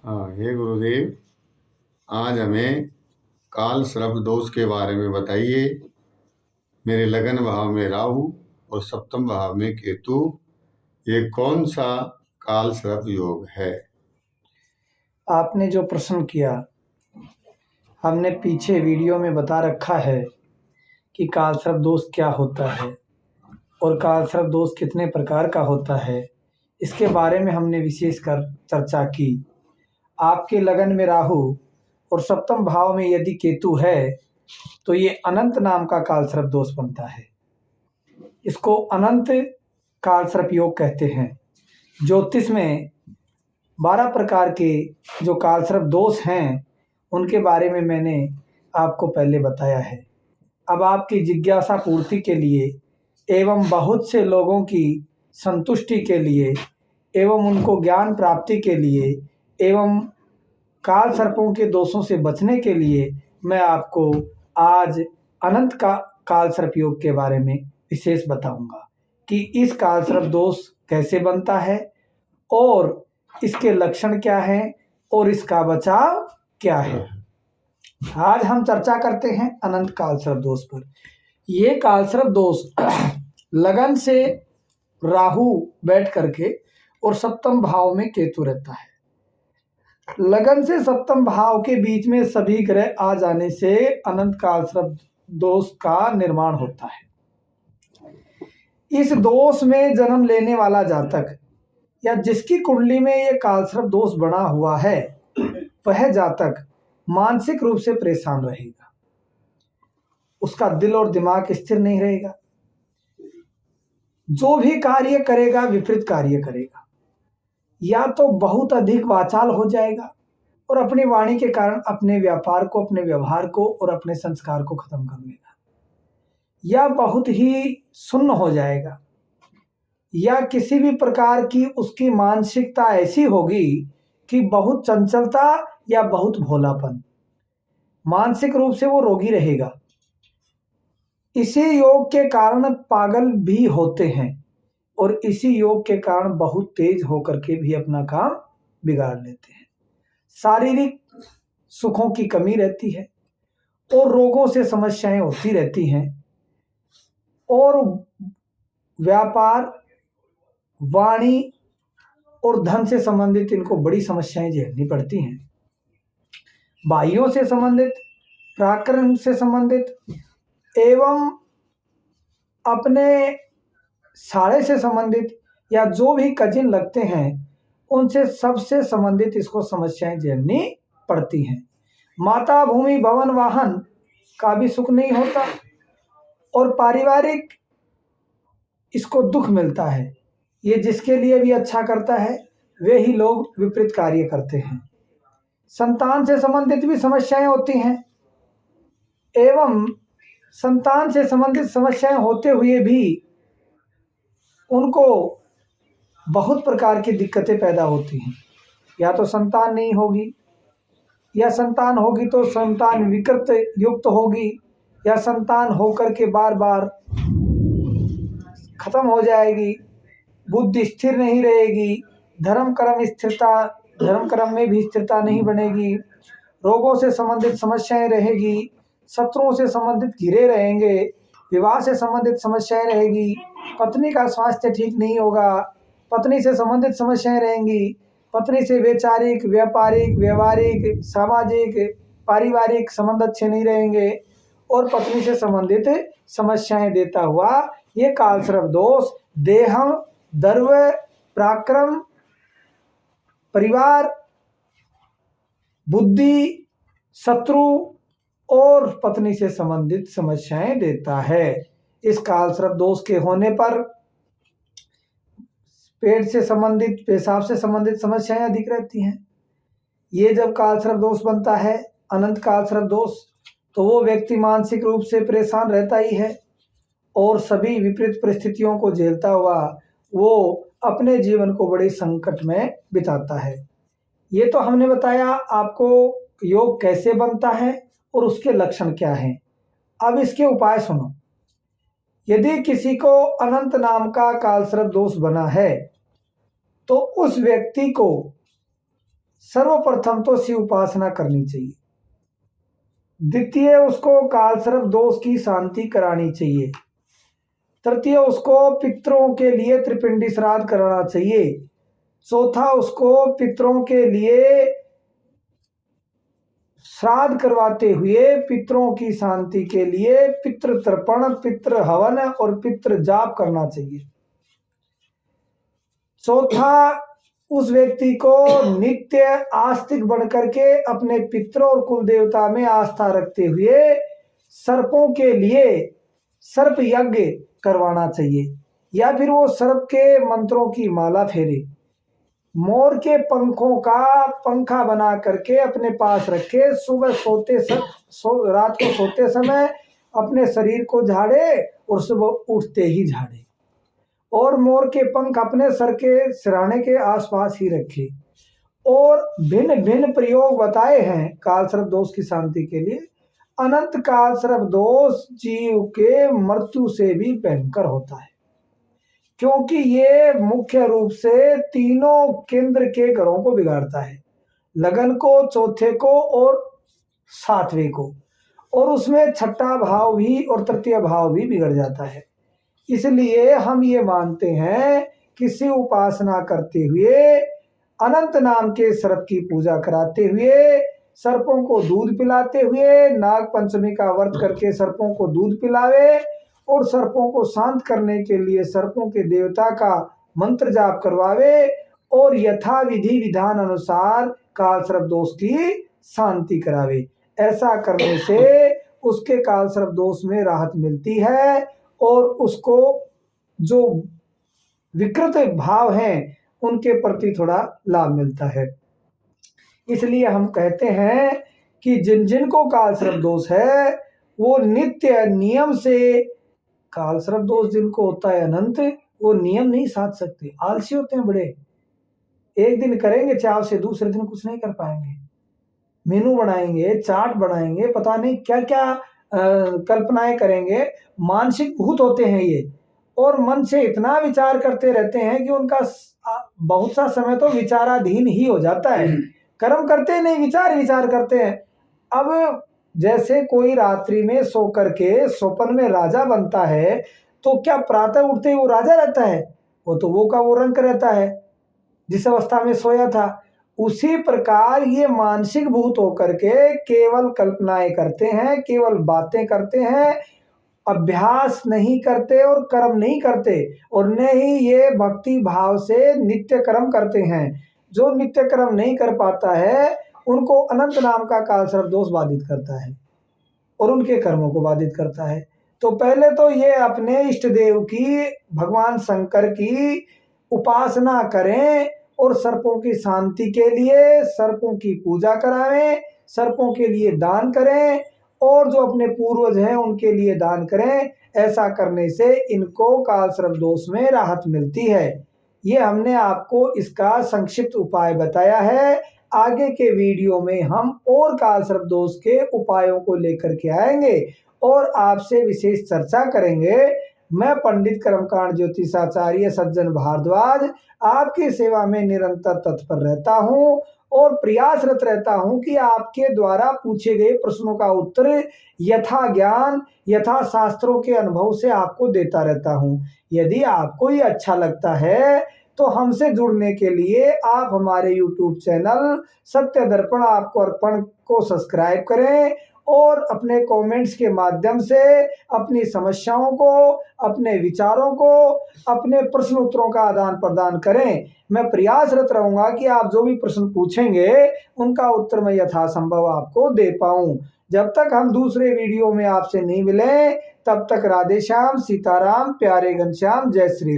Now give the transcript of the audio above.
हाँ, हे गुरुदेव, आज हमें काल सर्प दोष के बारे में बताइए। मेरे लगन भाव में राहु और सप्तम भाव में केतु, ये कौन सा काल सर्प योग है? आपने जो प्रश्न किया, हमने पीछे वीडियो में बता रखा है कि काल सर्प दोष क्या होता है और काल सर्प दोष कितने प्रकार का होता है। इसके बारे में हमने विशेषकर चर्चा की। आपके लगन में राहु और सप्तम भाव में यदि केतु है तो ये अनंत नाम का काल सर्प दोष बनता है। इसको अनंत काल सर्प योग कहते हैं। ज्योतिष में 12 प्रकार के जो काल सर्प दोष हैं उनके बारे में मैंने आपको पहले बताया है। अब आपकी जिज्ञासा पूर्ति के लिए एवं बहुत से लोगों की संतुष्टि के लिए एवं उनको ज्ञान प्राप्ति के लिए एवं काल सर्पों के दोषों से बचने के लिए मैं आपको आज अनंत का काल सर्प योग के बारे में विशेष बताऊंगा कि इस काल सर्प दोष कैसे बनता है और इसके लक्षण क्या हैं और इसका बचाव क्या है। आज हम चर्चा करते हैं अनंत काल सर्प दोष पर। ये काल सर्प दोष लगन से राहु बैठ करके और सप्तम भाव में केतु रहता है। लगन से सप्तम भाव के बीच में सभी ग्रह आ जाने से अनंत काल सर्प दोष का निर्माण होता है। इस दोष में जन्म लेने वाला जातक या जिसकी कुंडली में ये काल सर्प दोष बना हुआ है वह जातक मानसिक रूप से परेशान रहेगा। उसका दिल और दिमाग स्थिर नहीं रहेगा। जो भी कार्य करेगा विपरीत कार्य करेगा, या तो बहुत अधिक वाचाल हो जाएगा और अपनी वाणी के कारण अपने व्यापार को, अपने व्यवहार को और अपने संस्कार को खत्म कर लेगा, या बहुत ही सुन्न हो जाएगा, या किसी भी प्रकार की उसकी मानसिकता ऐसी होगी कि बहुत चंचलता या बहुत भोलापन, मानसिक रूप से वो रोगी रहेगा। इसी योग के कारण पागल भी होते हैं और इसी योग के कारण बहुत तेज होकर के भी अपना काम बिगाड़ लेते हैं। शारीरिक सुखों की कमी रहती है और रोगों से समस्याएं होती रहती हैं और व्यापार, वाणी और धन से संबंधित इनको बड़ी समस्याएं झेलनी पड़ती हैं। भाइयों से संबंधित, पराक्रम से संबंधित एवं अपने साड़े से संबंधित या जो भी कजिन लगते हैं उनसे सबसे संबंधित इसको समस्याएं झेलनी पड़ती हैं। माता, भूमि, भवन, वाहन का भी सुख नहीं होता और पारिवारिक इसको दुख मिलता है। ये जिसके लिए भी अच्छा करता है वे ही लोग विपरीत कार्य करते हैं। संतान से संबंधित भी समस्याएं होती हैं एवं संतान से संबंधित समस्याएं होते हुए भी उनको बहुत प्रकार की दिक्कतें पैदा होती हैं। या तो संतान नहीं होगी, या संतान होगी तो संतान विकृत युक्त होगी, या संतान होकर के बार बार खत्म हो जाएगी, बुद्धि स्थिर नहीं रहेगी, धर्म कर्म में भी स्थिरता नहीं बनेगी, रोगों से संबंधित समस्याएं रहेगी, शत्रुओं से संबंधित घिरे रहेंगे, विवाह से संबंधित समस्याएं रहेगी, पत्नी का स्वास्थ्य ठीक नहीं होगा, पत्नी से संबंधित समस्याएं रहेंगी, पत्नी से वैचारिक, व्यापारिक, व्यवहारिक, सामाजिक, पारिवारिक संबंध अच्छे नहीं रहेंगे और पत्नी से संबंधित समस्याएं देता हुआ ये काल सर्प दोष देह, दर्व, पराक्रम, परिवार, बुद्धि, शत्रु और पत्नी से संबंधित समस्याएं देता है। इस काल सर्प दोष के होने पर पेट से संबंधित, पेशाब से संबंधित समस्याएं अधिक रहती हैं। ये जब काल सर्प दोष बनता है, अनंत काल सर्प दोष, तो वो व्यक्ति मानसिक रूप से परेशान रहता ही है और सभी विपरीत परिस्थितियों को झेलता हुआ वो अपने जीवन को बड़े संकट में बिताता है। ये तो हमने बताया आपको योग कैसे बनता है और उसके लक्षण क्या हैं। अब इसके उपाय सुनो। यदि किसी को अनंत नाम का काल सर्प दोष बना है तो उस व्यक्ति को सर्वप्रथम तो शिव उपासना करनी चाहिए। द्वितीय, उसको कालसर्प दोष की शांति करानी चाहिए। तृतीय, उसको पितरों के लिए त्रिपिंडी श्राद्ध कराना चाहिए। चौथा, उसको पितरों के लिए श्राद्ध करवाते हुए पितरों की शांति के लिए पितृ तर्पण, पितृ हवन और पितृ जाप करना चाहिए। चौथा, उस व्यक्ति को नित्य आस्तिक बनकर के अपने पितरों और कुल देवता में आस्था रखते हुए सर्पों के लिए सर्प यज्ञ करवाना चाहिए, या फिर वो सर्प के मंत्रों की माला फेरे, मोर के पंखों का पंखा बना करके अपने पास रखे, सुबह रात को सोते समय अपने शरीर को झाड़े और सुबह उठते ही झाड़े, और मोर के पंख अपने सर के सिरहाने के आसपास ही रखे। और भिन्न भिन्न प्रयोग बताए हैं कालसर्प दोष की शांति के लिए। अनंत कालसर्प दोष जीव के मृत्यु से भी भयंकर होता है, क्योंकि ये मुख्य रूप से तीनों केंद्र के घरों को बिगाड़ता है, लगन को, चौथे को और सातवें को, और उसमें छठा भाव भी और तृतीय भाव भी बिगड़ जाता है। इसलिए हम ये मानते हैं कि शिव उपासना करते हुए, अनंत नाम के सर्प की पूजा कराते हुए, सर्पों को दूध पिलाते हुए, नाग पंचमी का व्रत करके सर्पों को दूध पिलावे और सर्पों को शांत करने के लिए सर्पों के देवता का मंत्र जाप करवावे और यथा विधि विधान अनुसार कालसर्प दोष की शांति करावे। ऐसा करने से उसके कालसर्प दोष में राहत मिलती है और उसको जो विकृत भाव हैं उनके प्रति थोड़ा लाभ मिलता है। इसलिए हम कहते हैं कि जिन जिन को कालसर्प दोष है वो नित्य नियम से, कालसर्प दोष जिनको होता है अनंत, वो नियम नहीं साध सकते, आलसी होते हैं बड़े। एक दिन करेंगे चाव से, दूसरे दिन कुछ नहीं कर पाएंगे, मेनू बनाएंगे, चार्ट बनाएंगे, पता नहीं क्या क्या कल्पनाएं करेंगे। मानसिक भूत होते हैं ये, और मन से इतना विचार करते रहते हैं कि उनका बहुत सा समय तो विचाराधीन ही हो जाता है। कर्म करते नहीं, विचार करते हैं। अब जैसे कोई रात्रि में सो करके स्वप्न में राजा बनता है, तो क्या प्रातः उठते ही वो राजा रहता है? वो तो वो का वो रंग रहता है जिस अवस्था में सोया था। उसी प्रकार ये मानसिक भूत होकर के केवल कल्पनाएं करते हैं, केवल बातें करते हैं, अभ्यास नहीं करते और कर्म नहीं करते, और न ही ये भक्ति भाव से नित्य कर्म करते हैं। जो नित्य कर्म नहीं कर पाता है उनको अनंत नाम का कालसर्प दोष बाधित करता है और उनके कर्मों को बाधित करता है। तो पहले तो ये अपने इष्ट देव की, भगवान शंकर की उपासना करें और सर्पों की शांति के लिए सर्पों की पूजा कराएं, सर्पों के लिए दान करें और जो अपने पूर्वज हैं उनके लिए दान करें। ऐसा करने से इनको कालसर्प दोष में राहत मिलती है। ये हमने आपको इसका संक्षिप्त उपाय बताया है। आगे के वीडियो में हम और कालसर्प दोष के उपायों को लेकर के आएंगे और आपसे विशेष चर्चा करेंगे। मैं पंडित कर्मकांड ज्योतिषाचार्य सज्जन भारद्वाज आपकी सेवा में निरंतर तत्पर रहता हूँ और प्रयासरत रहता हूँ कि आपके द्वारा पूछे गए प्रश्नों का उत्तर यथा ज्ञान, यथा शास्त्रों के अनुभव से आपको देता रहता हूँ। यदि आपको ये अच्छा लगता है तो हमसे जुड़ने के लिए आप हमारे YouTube चैनल सत्य दर्पण आपको अर्पण को सब्सक्राइब करें और अपने कमेंट्स के माध्यम से अपनी समस्याओं को, अपने विचारों को, अपने प्रश्न उत्तरों का आदान प्रदान करें। मैं प्रयासरत रहूंगा कि आप जो भी प्रश्न पूछेंगे उनका उत्तर मैं यथासंभव आपको दे पाऊं। जब तक हम दूसरे वीडियो में आपसे नहीं मिलें तब तक राधे श्याम, सीताराम, प्यारे घनश्याम, जय श्री राम।